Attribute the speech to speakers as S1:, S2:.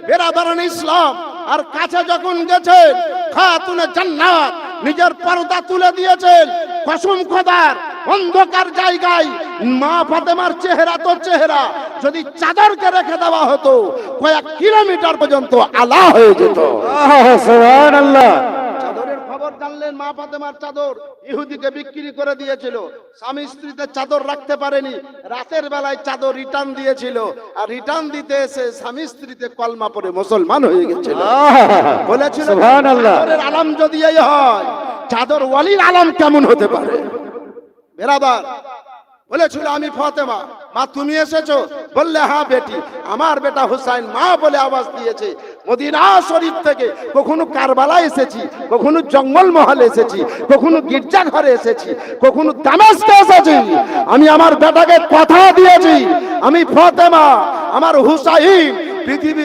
S1: বেরাদারান ইসলাম। আর কাছে যখন গেছেন খাতুনে জান্নাত নিজের পর্দা তুলে দিয়েছেন। কসম খোদার, অন্ধকার জায়গায় মা ফাতেমার চেহারা তো চেহারা, যদি চাদরকে রেখে দেওয়া হতো কয়েক কিলোমিটার পর্যন্ত আলা হয়ে যেত।
S2: সুবহানাল্লাহ।
S1: চাদরের খবর জানলেন, মা ফাতেমার চাদর ইহুদিকে বিক্রি করে দিয়েছিল। স্বামী স্ত্রীতে চাদর রাখতে পারেনি, রাতের বেলায় চাদর রিটার্ন দিয়েছিল। আর রিটার্ন দিতে এসে স্বামী স্ত্রীতে কলমা পড়ে মুসলমান হয়ে গেছিল। বলেছিল
S2: সুবহানাল্লাহ।
S1: চাদরের আলাম যদি এই হয়, চাদর ওয়ালির আলাম কেমন হতে পারে? বেরাদার বলেছিল, আমি ফাতেমা। মা তুমি এসেছো? বললে হ্যাঁ বেটি, আমার বেটা হুসাইন। মা বলে আওয়াজ দিয়েছে। মদিনা শরীফ থেকে কখনো কারবালা এসেছি, কখনো জঙ্গল মহল এসেছি, কখনো গির্জা ঘরে এসেছি, কখনো দামেস্কে এসেছি। আমি আমার বেটাকে কথা দিয়েছি, আমি ফাতেমা, আমার হুসাইন পৃথিবী